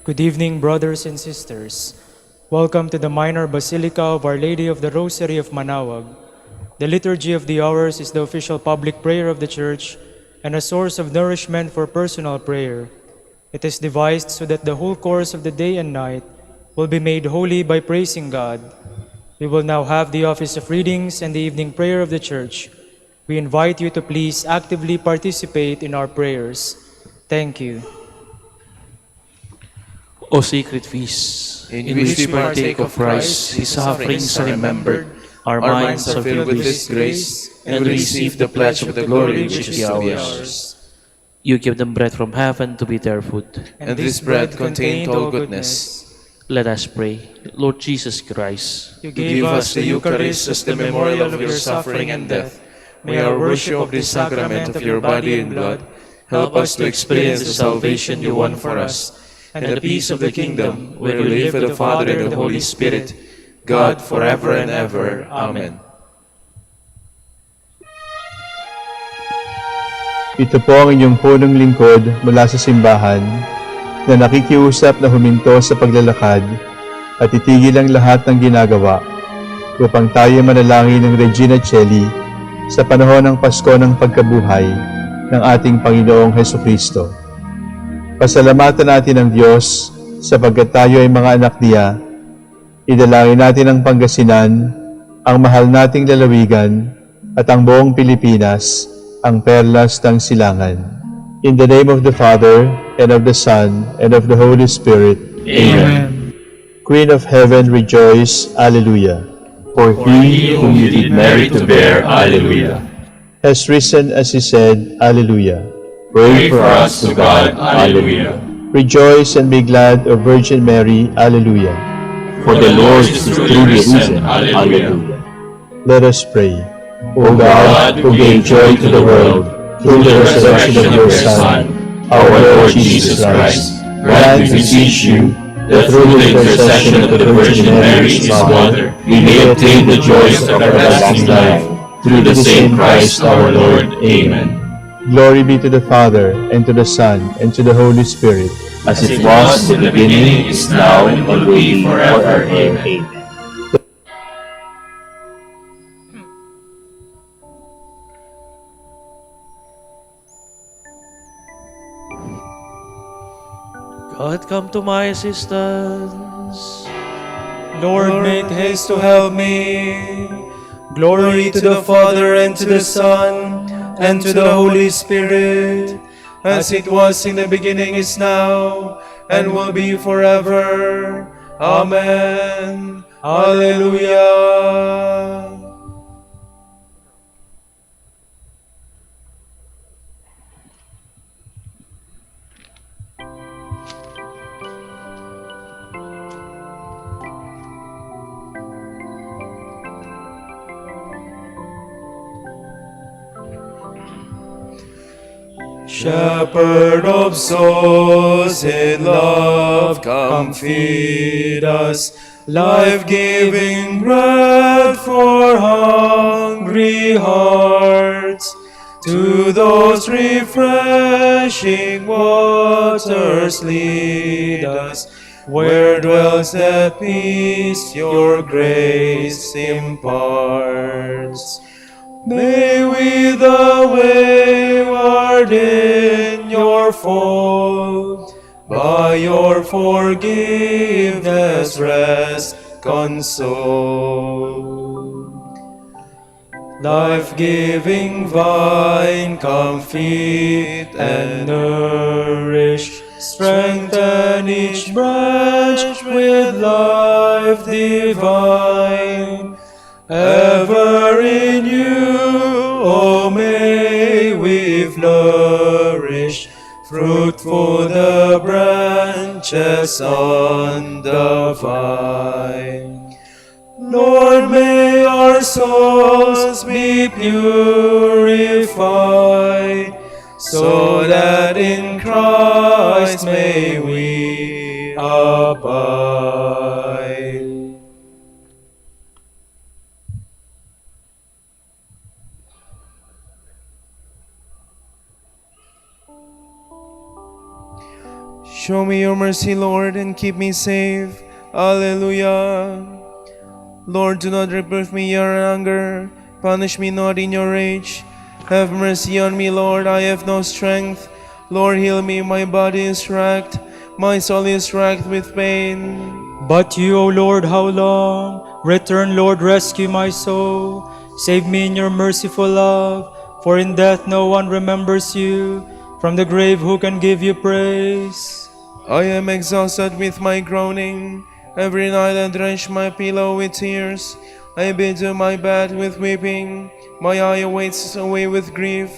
Good evening, brothers and sisters. Welcome to the Minor Basilica of Our Lady of the Rosary of Manaoag. The Liturgy of the Hours is the official public prayer of the Church and a source of nourishment for personal prayer. It is devised so that the whole course of the day and night will be made holy by praising God. We will now have the office of readings and the evening prayer of the Church. We invite you to please actively participate in our prayers. Thank you. O sacred feast, in which we partake of Christ, His sufferings are remembered, our minds are filled with His grace, and we receive the pledge of the glory which is ours. You give them bread from heaven to be their food. And this bread contained all goodness. Let us pray. Lord Jesus Christ, You Give us the Eucharist as the memorial of your suffering and death. May our worship of this sacrament of your body and blood help us to experience the salvation you won for us, and the peace of the kingdom, where you live with the Father and the Holy Spirit, God forever and ever. Amen. Ito po ang inyong punong lingkod mula sa simbahan na nakikiusap na huminto sa paglalakad at itigil ang lahat ng ginagawa upang tayo manalangin ng Regina Coeli sa panahon ng Pasko ng pagkabuhay ng ating Panginoong Hesukristo. Pasalamatan natin ang Diyos sapagkat tayo ay mga anak niya. Idalangin natin ang Pangasinan, ang mahal nating lalawigan, at ang buong Pilipinas, ang perlas ng silangan. In the name of the Father, and of the Son, and of the Holy Spirit. Amen. Queen of Heaven, rejoice. Alleluia. For he whom you did merit to bear, Alleluia, Has risen as he said, Alleluia. pray for us to God, Alleluia. Rejoice and be glad, O Virgin Mary, Alleluia. For the Lord is truly risen, Alleluia. Let us pray. O God, who gave joy to the world through the resurrection of your Son, our Lord Jesus Christ, grant, we beseech you, that through the intercession of the Virgin Mary, His Mother, we may obtain the joys of everlasting life, through the same Christ our Lord. Amen. Glory be to the Father, and to the Son, and to the Holy Spirit. As it was in the beginning, is now, and will be forever. Amen. God, come to my assistance. Lord, Make haste to help me. Glory to the Father, and to the Son, and to the Holy Spirit, as it was in the beginning, is now, and will be forever. Amen. Alleluia. Shepherd of souls, in love, come feed us, life-giving bread for hungry hearts. To those refreshing waters lead us, where dwells that peace your grace imparts. May we the wayward in your fold, by your forgiveness rest consoled. Life-giving vine, come feed and nourish, strengthen each branch with life divine. Ever in you, O may we flourish, fruitful the branches on the vine. Lord, may our souls be purified, so that in Christ may we abide. Show me your mercy, Lord, and keep me safe. Alleluia. Lord, do not reprove me in your anger. Punish me not in your rage. Have mercy on me, Lord, I have no strength. Lord, heal me, my body is racked. My soul is racked with pain. But you, O Lord, how long? Return, Lord, rescue my soul. Save me in your merciful love, for in death no one remembers you. From the grave who can give you praise? I am exhausted with my groaning. Every night I drench my pillow with tears. I bedew my bed with weeping. My eye wastes away with grief.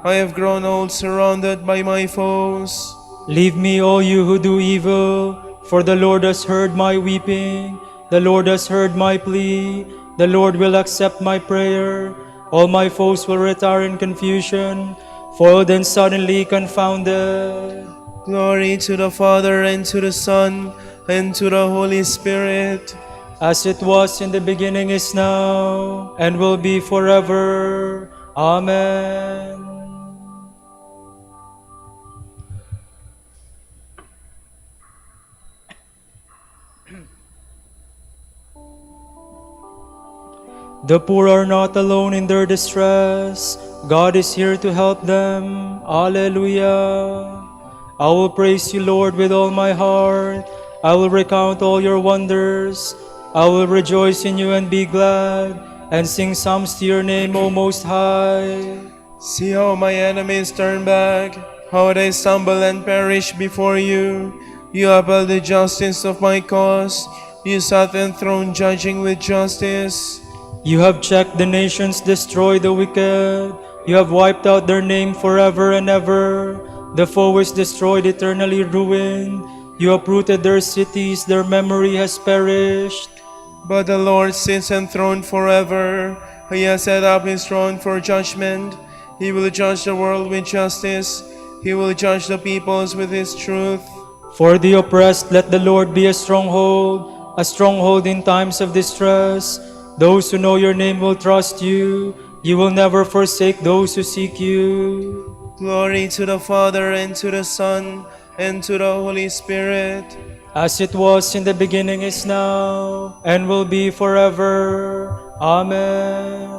I have grown old, surrounded by my foes. Leave me, all you who do evil, for the Lord has heard my weeping. The Lord has heard my plea. The Lord will accept my prayer. All my foes will retire in confusion, foiled and suddenly confounded. Glory to the Father, and to the Son, and to the Holy Spirit. As it was in the beginning, is now, and will be forever. Amen. The poor are not alone in their distress. God is here to help them. Alleluia. I will praise you, Lord, with all my heart. I will recount all your wonders. I will rejoice in you and be glad, and sing psalms to your name, O Most High. See how my enemies turn back, how they stumble and perish before you. You upheld the justice of my cause. You sat enthroned judging with justice. You have checked the nations, destroyed the wicked. You have wiped out their name forever and ever. The foe is destroyed, eternally ruined. You uprooted their cities, their memory has perished. But the Lord sits enthroned forever. He has set up his throne for judgment. He will judge the world with justice. He will judge the peoples with his truth. For the oppressed, let the Lord be a stronghold in times of distress. Those who know your name will trust you. You will never forsake those who seek you. Glory to the Father, and to the Son, and to the Holy Spirit. As it was in the beginning, is now, and will be forever. Amen.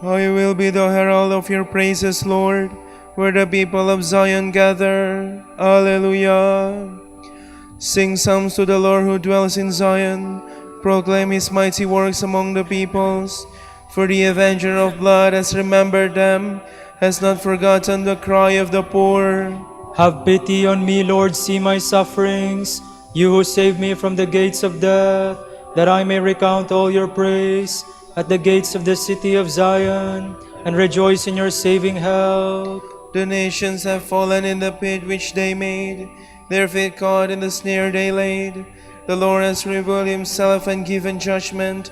I will be the herald of your praises, Lord, where the people of Zion gather. Alleluia. Sing psalms to the Lord who dwells in Zion. Proclaim his mighty works among the peoples. For the avenger of blood has remembered them, has not forgotten the cry of the poor. Have pity on me, Lord, see my sufferings. You who saved me from the gates of death, that I may recount all your praise at the gates of the city of Zion, and rejoice in your saving help. The nations have fallen in the pit which they made, their feet caught in the snare they laid. The Lord has revealed himself and given judgment.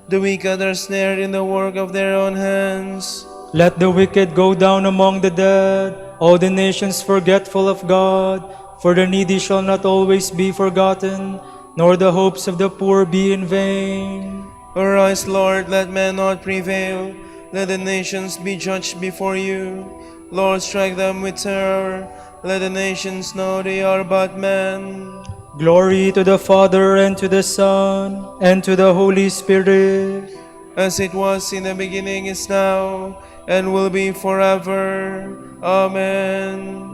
The wicked are snared in the work of their own hands. Let the wicked go down among the dead, all the nations forgetful of God. For the needy shall not always be forgotten, nor the hopes of the poor be in vain. Arise, Lord, let men not prevail. Let the nations be judged before you. Lord, strike them with terror. Let the nations know they are but men. Glory to the Father, and to the Son, and to the Holy Spirit. As it was in the beginning, is now, and will be forever. Amen.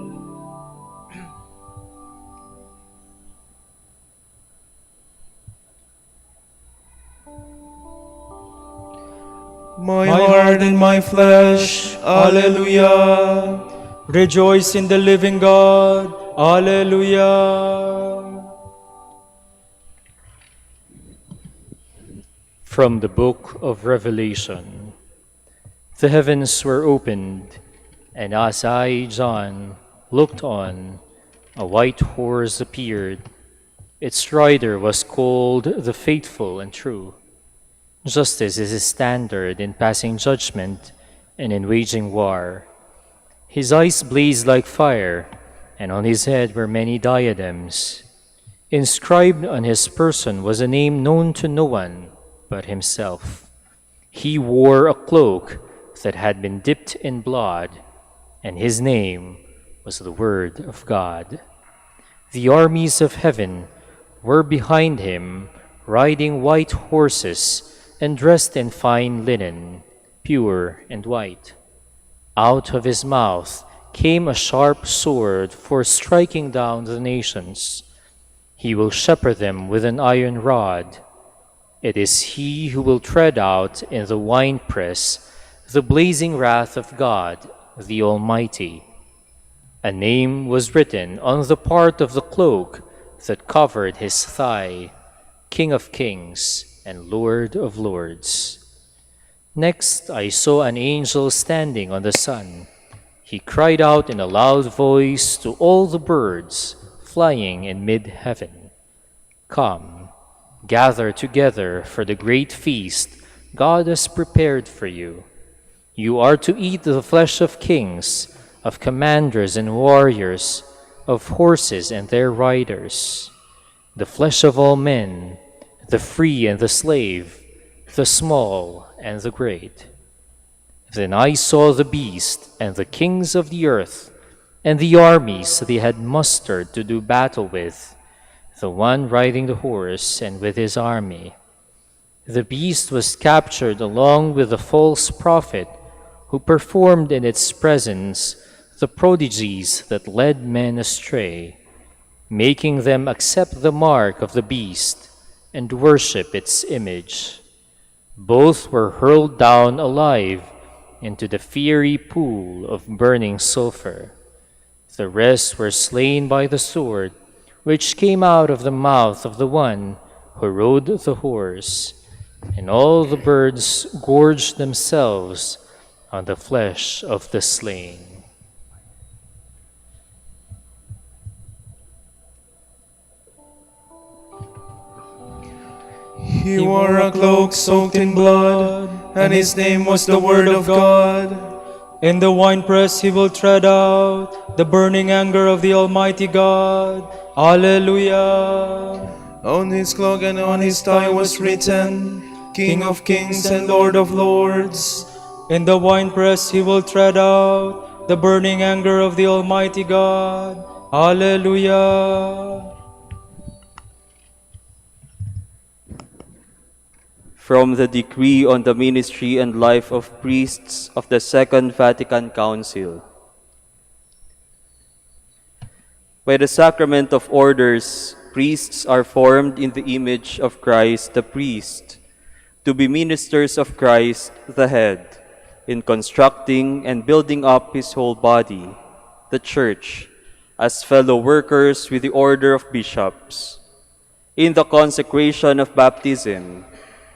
My heart and my flesh, Alleluia. Rejoice in the living God. Alleluia. From the Book of Revelation. The heavens were opened, and as I, John, looked on, a white horse appeared. Its rider was called the Faithful and True. Justice is his standard in passing judgment and in waging war. His eyes blazed like fire, and on his head were many diadems. Inscribed on his person was a name known to no one but himself. He wore a cloak that had been dipped in blood, and his name was the Word of God. The armies of heaven were behind him, riding white horses and dressed in fine linen, pure and white. Out of his mouth came a sharp sword for striking down the nations. He will shepherd them with an iron rod. It is he who will tread out in the winepress the blazing wrath of God, the Almighty. A name was written on the part of the cloak that covered his thigh, King of Kings and Lord of Lords. Next I saw an angel standing on the sun. He cried out in a loud voice to all the birds flying in mid-heaven, "Come, gather together for the great feast God has prepared for you. You are to eat the flesh of kings, of commanders and warriors, of horses and their riders, the flesh of all men, the free and the slave, the small and the great." Then I saw the beast and the kings of the earth and the armies they had mustered to do battle with, the one riding the horse and with his army. The beast was captured along with the false prophet who performed in its presence the prodigies that led men astray, making them accept the mark of the beast and worship its image. Both were hurled down alive into the fiery pool of burning sulfur. The rest were slain by the sword, which came out of the mouth of the one who rode the horse, and all the birds gorged themselves on the flesh of the slain. He wore a cloak soaked in blood, and his name was the Word of God. In the winepress he will tread out the burning anger of the Almighty God. Alleluia. On his cloak and on his thigh was written, King of Kings and Lord of Lords. In the winepress he will tread out the burning anger of the Almighty God. Alleluia. From the Decree on the Ministry and Life of Priests of the Second Vatican Council. By the sacrament of orders, priests are formed in the image of Christ the priest, to be ministers of Christ the head, in constructing and building up his whole body, the Church, as fellow workers with the order of bishops. In the consecration of baptism,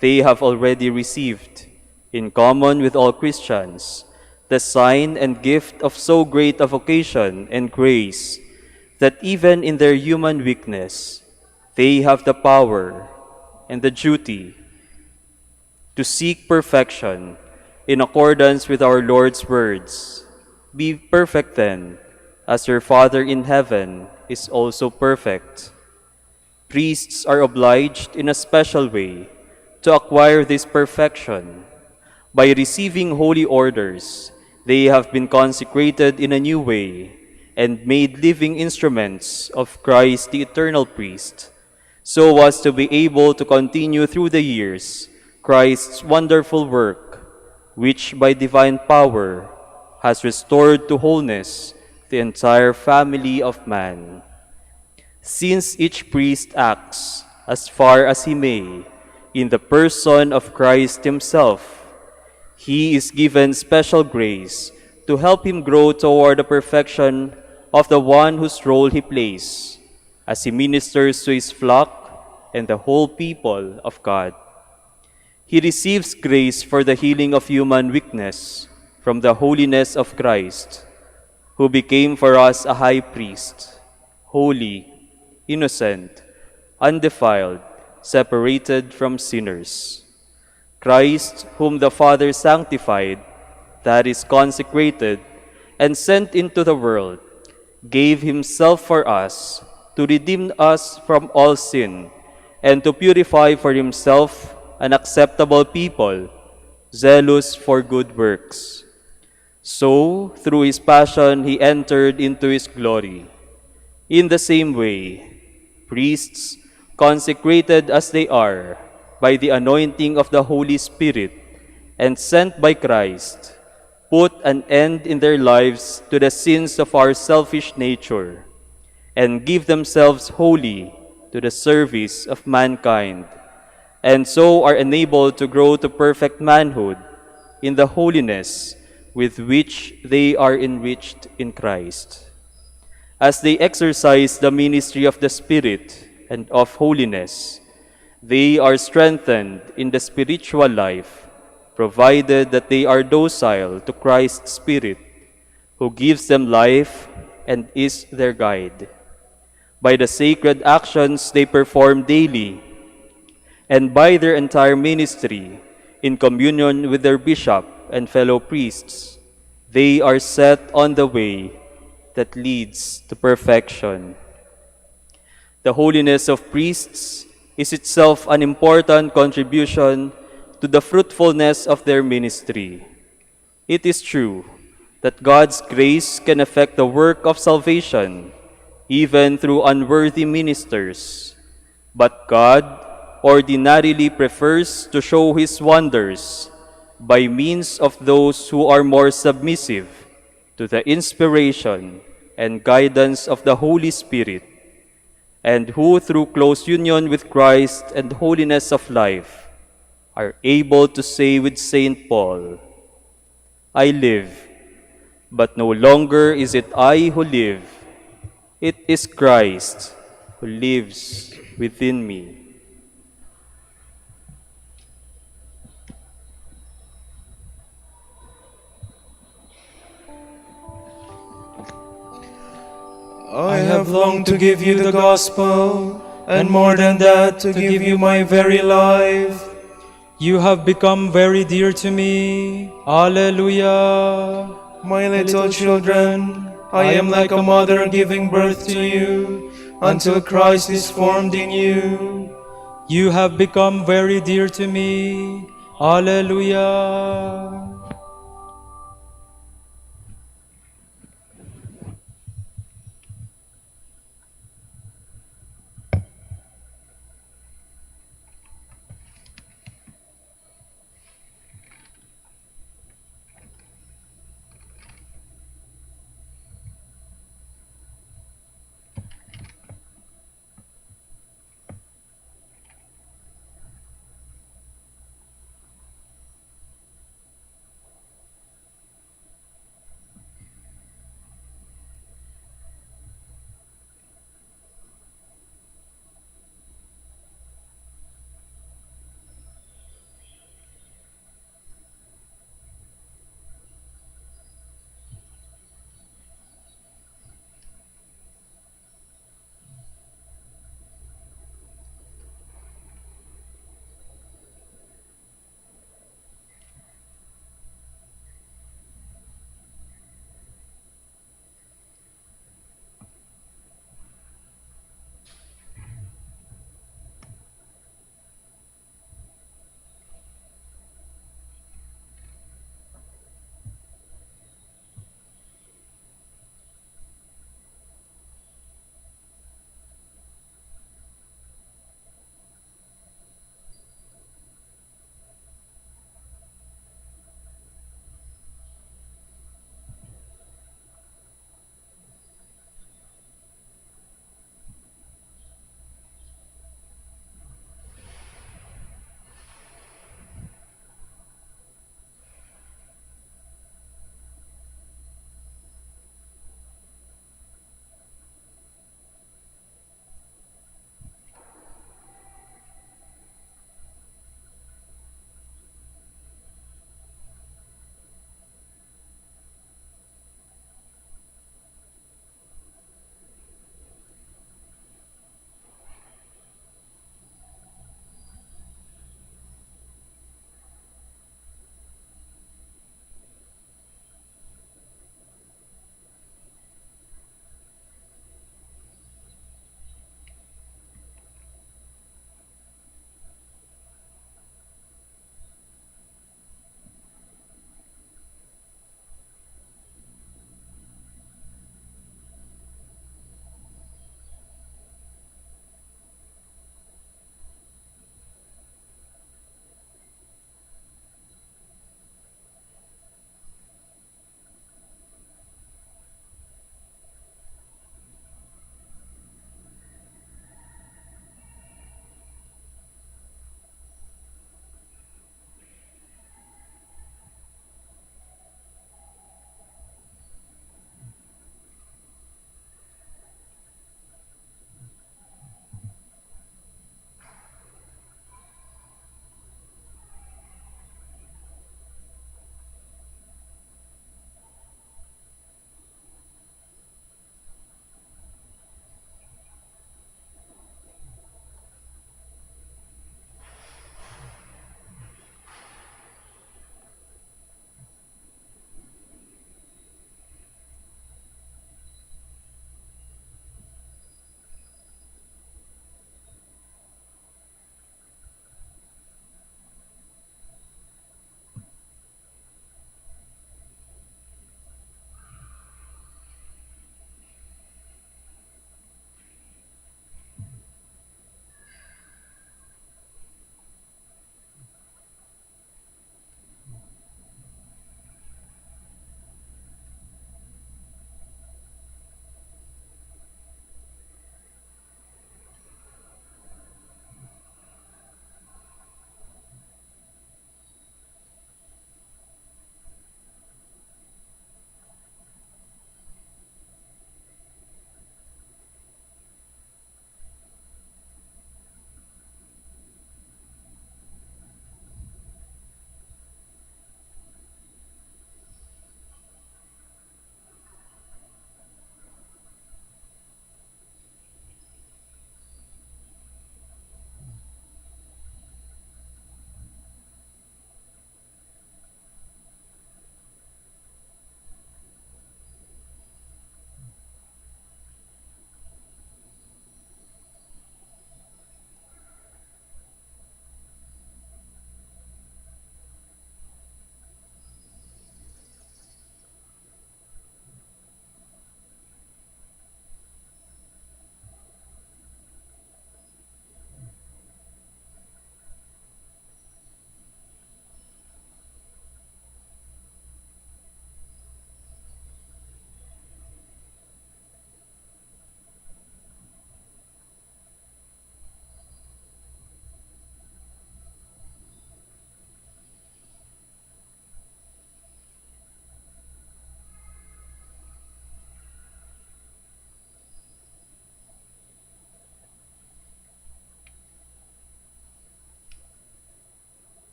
they have already received, in common with all Christians, the sign and gift of so great a vocation and grace that even in their human weakness, they have the power and the duty to seek perfection in accordance with our Lord's words. Be perfect then, as your Father in heaven is also perfect. Priests are obliged in a special way to acquire this perfection. By receiving holy orders, they have been consecrated in a new way and made living instruments of Christ the eternal priest, so as to be able to continue through the years Christ's wonderful work, which by divine power has restored to wholeness the entire family of man. Since each priest acts, as far as he may, in the person of Christ himself, he is given special grace to help him grow toward the perfection of the one whose role he plays, as he ministers to his flock and the whole people of God. He receives grace for the healing of human weakness from the holiness of Christ, who became for us a high priest, holy, innocent, undefiled, separated from sinners. Christ, whom the Father sanctified, that is consecrated, and sent into the world, gave himself for us to redeem us from all sin and to purify for himself an acceptable people zealous for good works. So, through his passion, he entered into his glory. In the same way, priests, consecrated as they are by the anointing of the Holy Spirit and sent by Christ, put an end in their lives to the sins of our selfish nature and give themselves wholly to the service of mankind, and so are enabled to grow to perfect manhood in the holiness with which they are enriched in Christ. As they exercise the ministry of the Spirit and of holiness, they are strengthened in the spiritual life, provided that they are docile to Christ's Spirit, who gives them life and is their guide. By the sacred actions they perform daily, and by their entire ministry, in communion with their bishop and fellow priests, they are set on the way that leads to perfection. The holiness of priests is itself an important contribution to the fruitfulness of their ministry. It is true that God's grace can effect the work of salvation even through unworthy ministers, but God ordinarily prefers to show His wonders by means of those who are more submissive to the inspiration and guidance of the Holy Spirit, and who through close union with Christ and holiness of life are able to say with Saint Paul, "I live, but no longer is it I who live. It is Christ who lives within me." I have longed to give you the gospel, and more than that, to give you my very life. You have become very dear to me. Alleluia. My little children, I am like a mother giving birth to you, until Christ is formed in you. You have become very dear to me. Alleluia.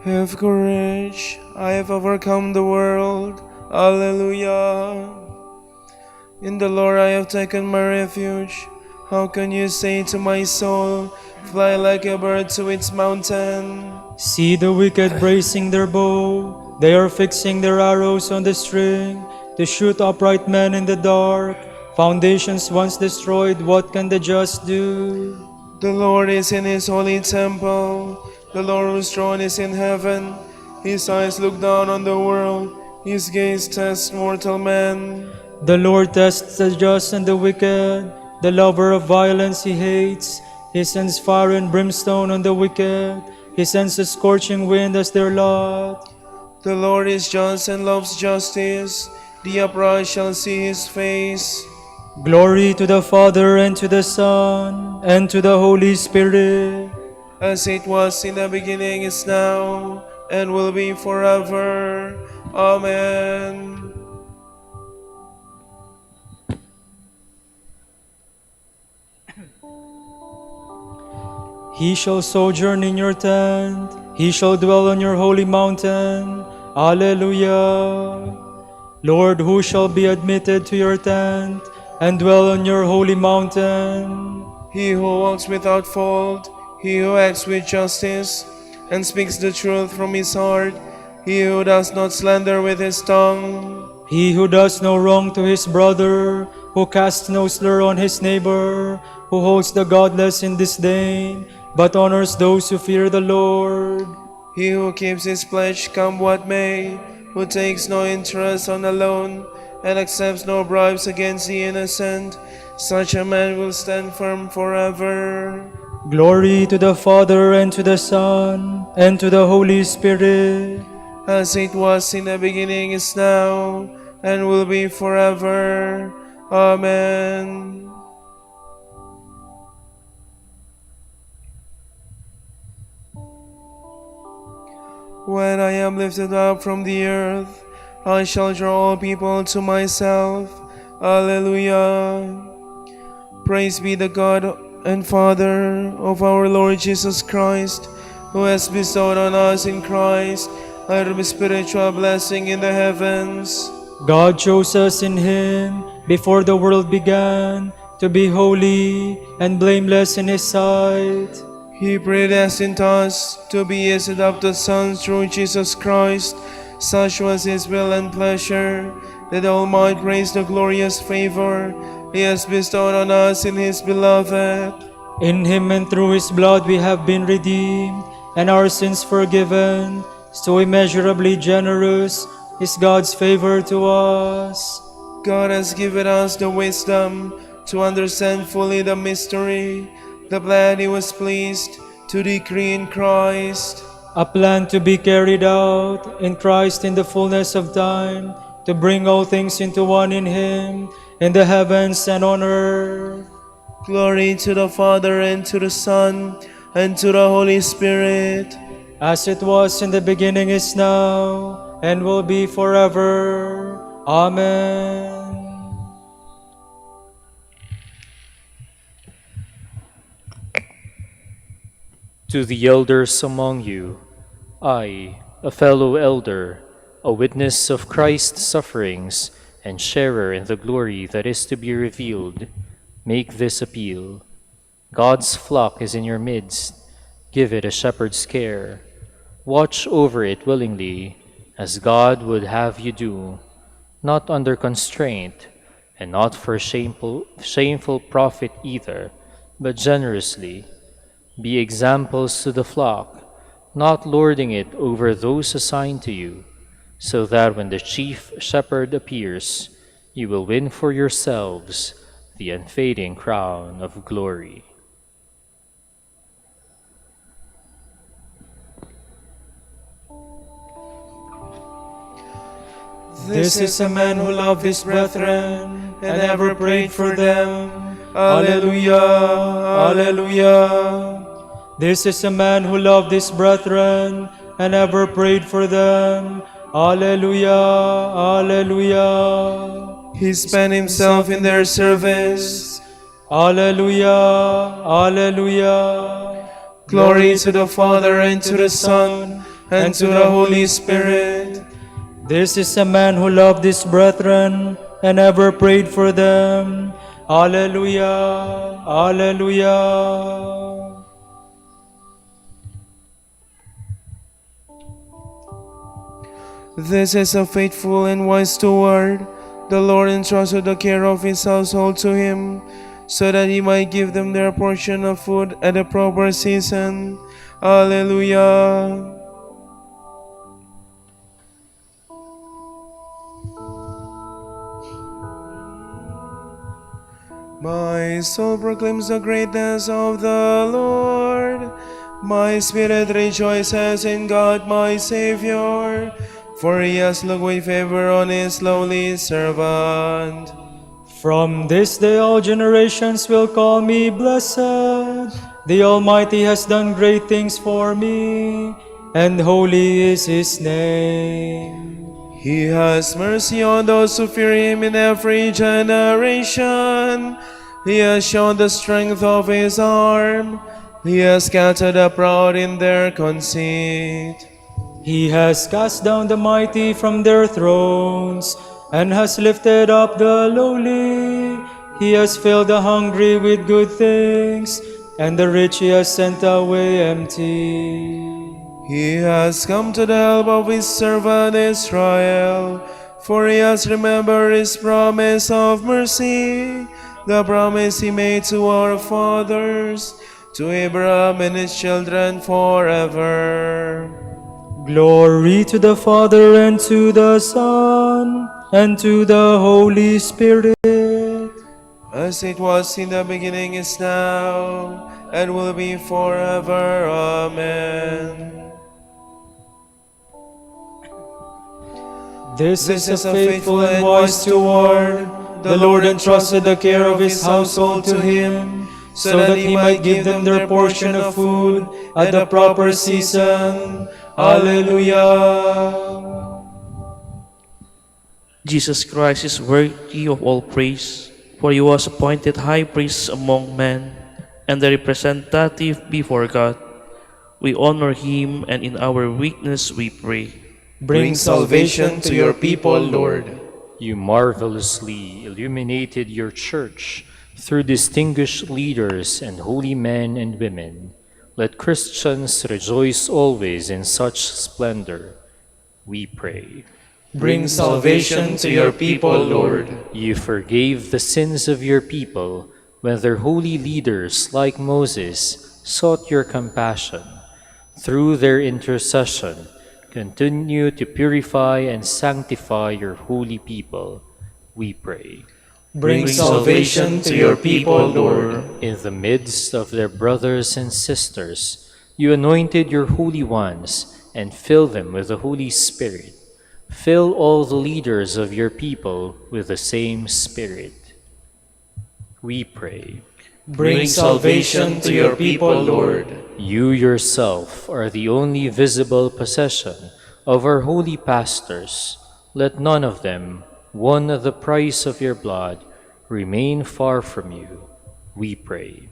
Have courage, I have overcome the world. Alleluia. In the Lord I have taken my refuge. How can you say to my soul, fly like a bird to its mountain? See the wicked bracing their bow. They are fixing their arrows on the string to shoot upright men in the dark. Foundations once destroyed, what can the just do? The Lord is in his holy temple. The Lord whose throne is in heaven. His eyes look down on the world. His gaze tests mortal men. The Lord tests the just and the wicked. The lover of violence he hates. He sends fire and brimstone on the wicked. He sends a scorching wind as their lot. The Lord is just and loves justice. The upright shall see his face. Glory to the Father, and to the Son, and to the Holy Spirit. As it was in the beginning, is now, and will be forever. Amen. He shall sojourn in your tent. He shall dwell on your holy mountain. Alleluia. Lord, who shall be admitted to your tent and dwell on your holy mountain? He who walks without fault, he who acts with justice, and speaks the truth from his heart, he who does not slander with his tongue. He who does no wrong to his brother, who casts no slur on his neighbor, who holds the godless in disdain, but honors those who fear the Lord. He who keeps his pledge come what may, who takes no interest on a loan, and accepts no bribes against the innocent, such a man will stand firm forever. Glory to the Father, and to the Son, and to the Holy Spirit. As it was in the beginning, is now, and will be forever. Amen. When I am lifted up from the earth, I shall draw all people to myself. Alleluia. Praise be the God and Father of our Lord Jesus Christ, who has bestowed on us in Christ every spiritual blessing in the heavens. God chose us in Him before the world began to be holy and blameless in His sight. He predestined us to be His adopted sons through Jesus Christ. Such was His will and pleasure, that all might praise the glorious favor He has bestowed on us in His beloved. In Him and through His blood we have been redeemed, and our sins forgiven. So immeasurably generous is God's favor to us. God has given us the wisdom to understand fully the mystery, the plan He was pleased to decree in Christ. A plan to be carried out in Christ in the fullness of time, to bring all things into one in Him, in the heavens and on earth. Glory to the Father, and to the Son, and to the Holy Spirit. As it was in the beginning, is now, and will be forever. Amen. To the elders among you, I, a fellow elder, a witness of Christ's sufferings, and sharer in the glory that is to be revealed, make this appeal. God's flock is in your midst. Give it a shepherd's care. Watch over it willingly, as God would have you do, not under constraint, and not for shameful profit either, but generously. Be examples to the flock, not lording it over those assigned to you, so that when the chief shepherd appears, you will win for yourselves the unfading crown of glory. This is a man who loved his brethren, and ever prayed for them. Alleluia, alleluia. This is a man who loved his brethren and ever prayed for them. Alleluia, alleluia. He spent himself in their service. Alleluia, alleluia. Glory to the Father, and to the Son, and to the Holy Spirit. This is a man who loved his brethren and ever prayed for them. Alleluia, alleluia. This is a faithful and wise steward. The Lord entrusted the care of his household to him, so that he might give them their portion of food at the proper season. Alleluia. My soul proclaims the greatness of the Lord. My spirit rejoices in God my Savior, for he has looked with favor on his lowly servant. From this day all generations will call me blessed. The Almighty has done great things for me, and holy is his name. He has mercy on those who fear him in every generation. He has shown the strength of his arm. He has scattered the proud in their conceit. He has cast down the mighty from their thrones, and has lifted up the lowly. He has filled the hungry with good things, and the rich he has sent away empty. He has come to the help of his servant Israel, for he has remembered his promise of mercy, the promise he made to our fathers, to Abraham and his children forever. Glory to the Father, and to the Son, and to the Holy Spirit. As it was in the beginning, is now, and will be forever. Amen. This is a faithful and wise steward. The Lord entrusted the care of his household to him, so that he might give them their portion of food at the proper season. Alleluia. Jesus Christ is worthy of all praise, for he was appointed high priest among men and the representative before God. We honor him, and in our weakness we pray. Bring salvation to your people, Lord. You marvelously illuminated your church through distinguished leaders and holy men and women. Let Christians rejoice always in such splendor, we pray. Bring salvation to your people, Lord. You forgave the sins of your people when their holy leaders, like Moses, sought your compassion. Through their intercession, continue to purify and sanctify your holy people, we pray. Bring salvation to your people, Lord. In the midst of their brothers and sisters, you anointed your holy ones and filled them with the Holy Spirit. Fill all the leaders of your people with the same Spirit, we pray. Bring salvation to your people, Lord. You yourself are the only visible possession of our holy pastors. Let none of them, won at the price of your blood, remain far from you, we pray.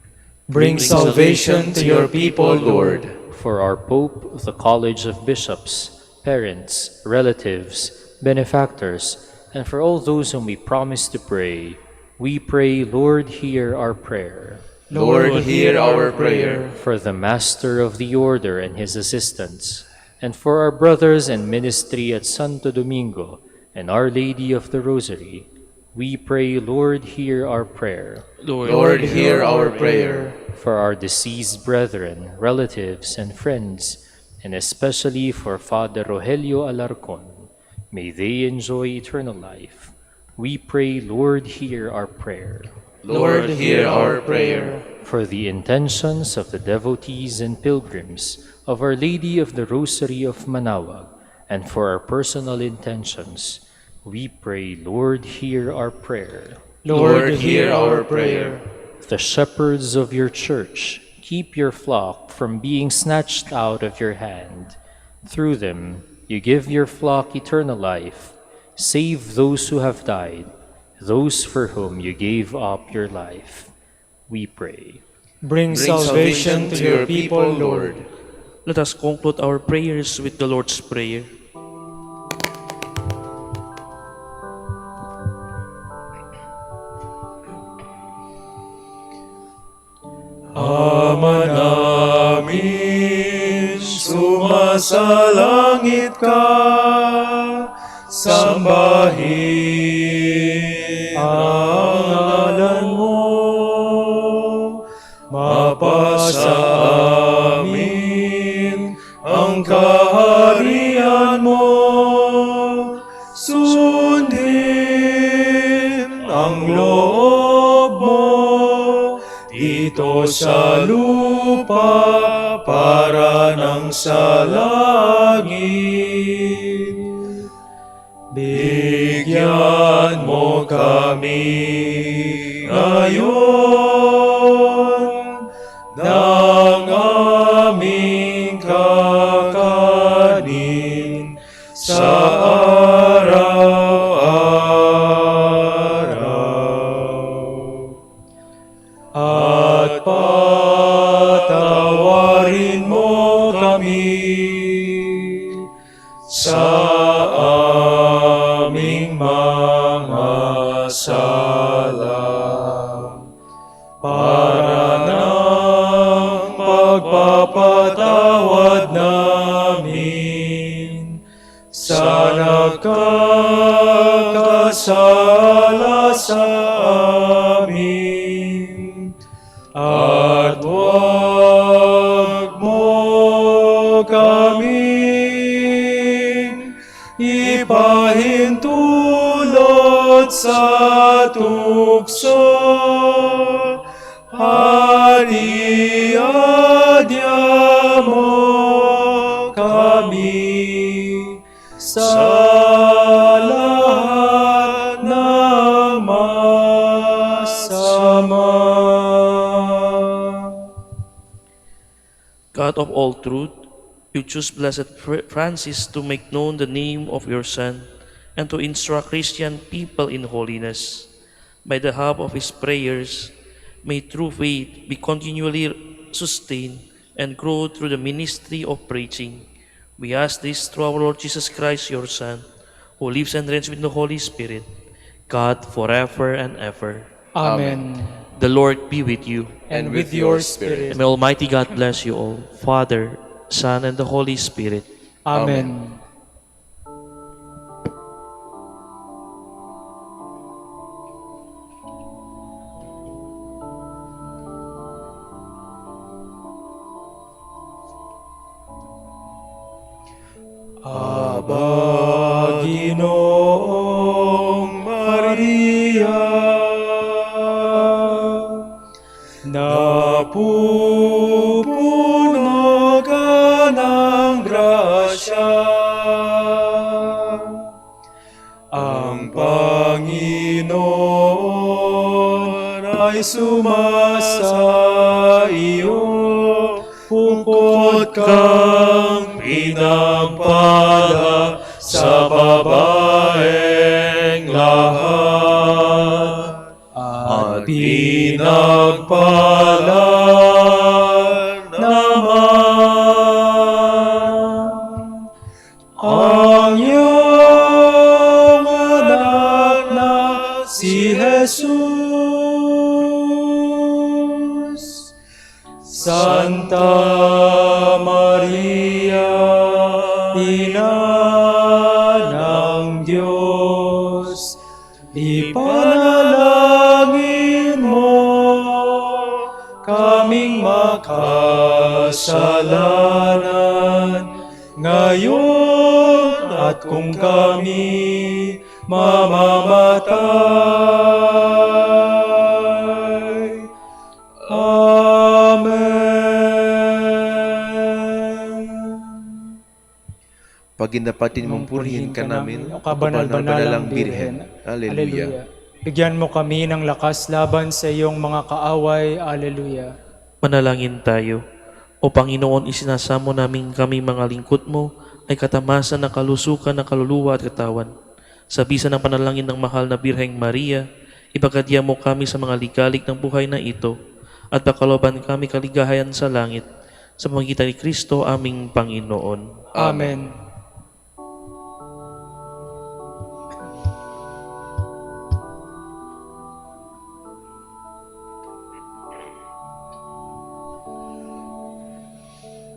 Bring salvation to your people, Lord. For our Pope, the College of Bishops, parents, relatives, benefactors, and for all those whom we promise to pray, we pray, Lord, hear our prayer. Lord, hear our prayer. For the Master of the Order and his assistants, and for our brothers in ministry at Santo Domingo and Our Lady of the Rosary, we pray, Lord, hear our prayer. Lord, hear our prayer. For our deceased brethren, relatives, and friends, and especially for Father Rogelio Alarcon, may they enjoy eternal life. We pray, Lord, hear our prayer. Lord, hear our prayer. For the intentions of the devotees and pilgrims of Our Lady of the Rosary of Manaoag, and for our personal intentions, we pray, Lord, hear our prayer. Lord, hear our prayer. The shepherds of your church, keep your flock from being snatched out of your hand. Through them, you give your flock eternal life. Save those who have died, those for whom you gave up your life, we pray. Bring salvation to your people, Lord. let us conclude our prayers with the Lord's Prayer. Ama namin, sumasalangit ka, sambahin ang ngalan mo, mapasa amin ang kaharian mo, sundin ang loob mo dito sa lupa para nang sa langit. Bigyan mo kami ngayon ng aming kakanin sa araw-araw. At patawarin mo kami sa aming mga sala, para ng pagpapatawad namin sa nagkakasala sa amin. At huwag mo kaming ipahintulot sa tukso, haliadya mo kami sa lahat ng masama. God of all truth, you choose Blessed Francis to make known the name of your Son and to instruct Christian people in holiness. By the help of his prayers, may true faith be continually sustained and grow through the ministry of preaching. We ask this through our Lord Jesus Christ, your Son, who lives and reigns with the Holy Spirit, God forever and ever. Amen. The Lord be with you. And with your spirit. And may Almighty God bless you all, Father, Son, and the Holy Spirit. Amen. Aba, Ginoong Maria, napupuno ka ng grasya. Ang Panginoon ay sumasa iyo, pungkot kang pinagpala sa babaeng lahat, at pinagpala naman ang iyong anak na si Jesus. Santa Maria, Ina ng Diyos, ipanalangin mo kaming makasalanan ngayon at kung kami mamamatay. Amen. Paginapatin mong purihin ka namin, o kabanal-banalang Birhen. Alleluia. Bigyan mo kami ng lakas laban sa iyong mga kaaway. Alleluia. Manalangin tayo. O Panginoon, isinasamo namin kami mga lingkod mo ay katamasan ng kalusukan ng kaluluwa at katawan. Sa bisa ng panalangin ng mahal na Birheng Maria, ipagkadya mo kami sa mga ligalik ng buhay na ito at pakaloban kami kaligayahan sa langit. sa pamamagitan ni Kristo aming Panginoon. Amen.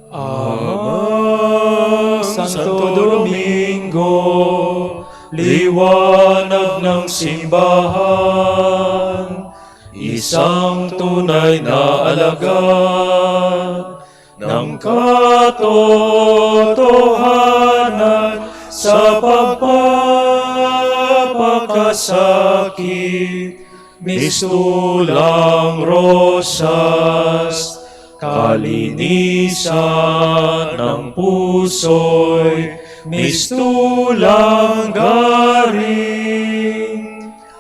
Amang Santo Domingo, liwanag ng simbahan, isang tunay na alagad ng katotohanan sa pagpapakasakit, mistulang rosas, kalinisan ng puso'y mistulang garing.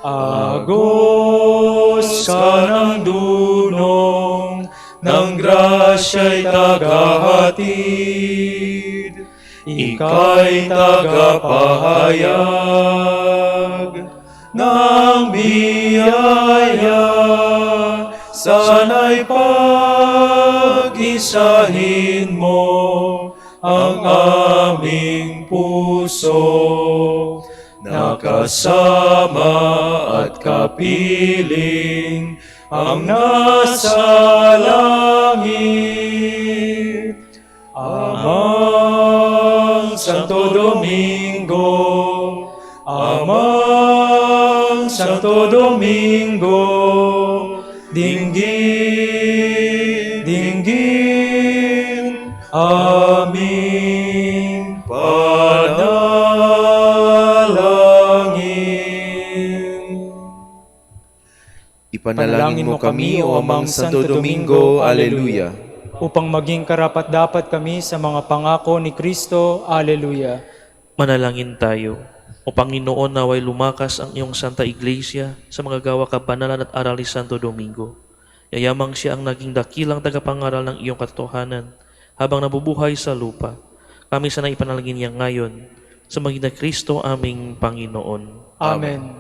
Agos ka ng dunong, ng grasya'y tagahatid, ika'y tagapahayag ng biyaya. Sana'y pag-isahin mo ang aming puso, nakasama at kapiling ang nasa langit. Amang Santo Domingo, Amang Santo Domingo, dinggin, dinggin, aming panalangin. Ipanalangin mo kami, O Amang Santo Domingo. Alleluia. Upang maging karapat-dapat kami sa mga pangako ni Kristo. Alleluia. Manalangin tayo. O Panginoon, naway lumakas ang iyong Santa Iglesia sa mga gawa kabanalan at aral ni Santo Domingo. Yayamang siya ang naging dakilang tagapangaral ng iyong katotohanan habang nabubuhay sa lupa. Kami sana ipanalangin niya ngayon sa magitan ni Kristo aming Panginoon. Amen.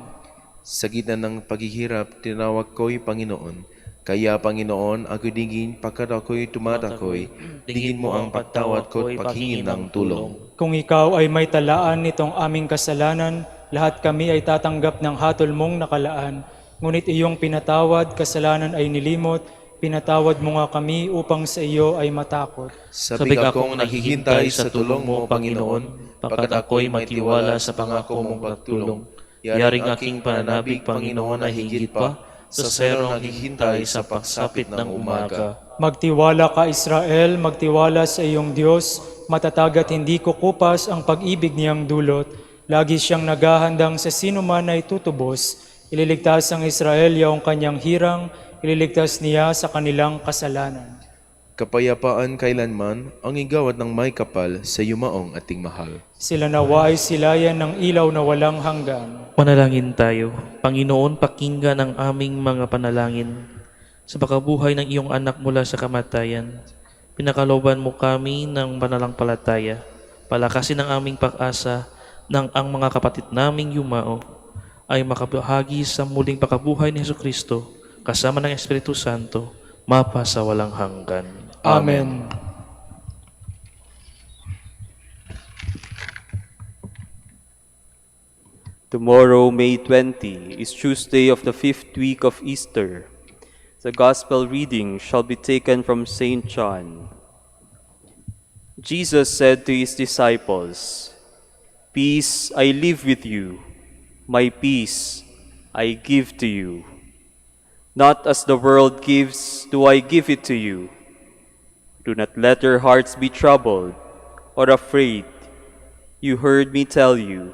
Sa gitna ng paghihirap, tinawag ko'y Panginoon. Kaya, Panginoon, ako dingin, pagkat ako'y tumatakoy, dingin mo ang pagtawad ko't paghingin ng tulong. Kung ikaw ay may talaan nitong aming kasalanan, lahat kami ay tatanggap ng hatol mong nakalaan. Ngunit iyong pinatawad, kasalanan ay nilimot, pinatawad mo nga kami upang sa iyo ay matakot. Sabik akong naghihintay sa tulong mo, Panginoon, pagkat ako'y matiwala sa pangako mong pagtulong. Yaring aking pananabik, Panginoon, ay higit pa sa serong naghihintay sa pagsapit ng umaga. Magtiwala ka, Israel, magtiwala sa iyong Diyos, matatag at hindi kukupas ang pag-ibig niyang dulot. Lagi siyang naghahandang sa sino man ay tutubos. Ililigtas ang Israel yaong kanyang hirang, ililigtas niya sa kanilang kasalanan. Kapayapaan kailanman ang igawad ng may kapal sa yumaong ating mahal. Sila nawa ay silayan ng ilaw na walang hanggan. Manalangin tayo. Panginoon, pakinggan ang aming mga panalangin sa pagkabuhay ng iyong anak mula sa kamatayan. Pinakaloban mo kami ng pananampalataya. Palakasin ang aming pag-asa ng ang mga kapatid naming yumao ay makabahagi sa muling pagkabuhay ni Jesucristo kasama ng Espiritu Santo, mapa sa walang hanggan. Amen. Tomorrow, May 20, is Tuesday of the 5th week of Easter. The Gospel reading shall be taken from St. John. Jesus said to his disciples, "Peace I leave with you, my peace I give to you. Not as the world gives, do I give it to you. Do not let your hearts be troubled or afraid. You heard me tell you,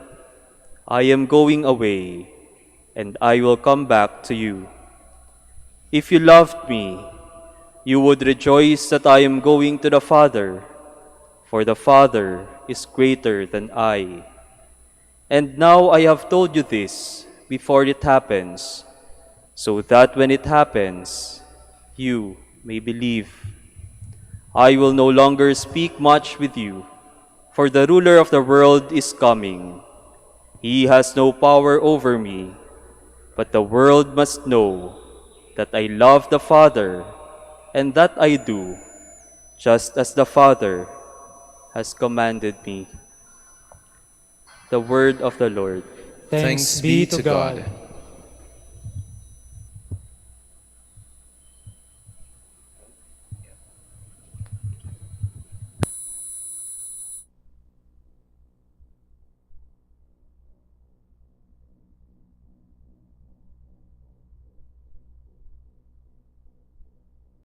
I am going away, and I will come back to you. If you loved me, you would rejoice that I am going to the Father, for the Father is greater than I. And now I have told you this before it happens, so that when it happens, you may believe. I will no longer speak much with you, for the ruler of the world is coming. He has no power over me, but the world must know that I love the Father, and that I do just as the Father has commanded me. The word of the Lord. Thanks be to God.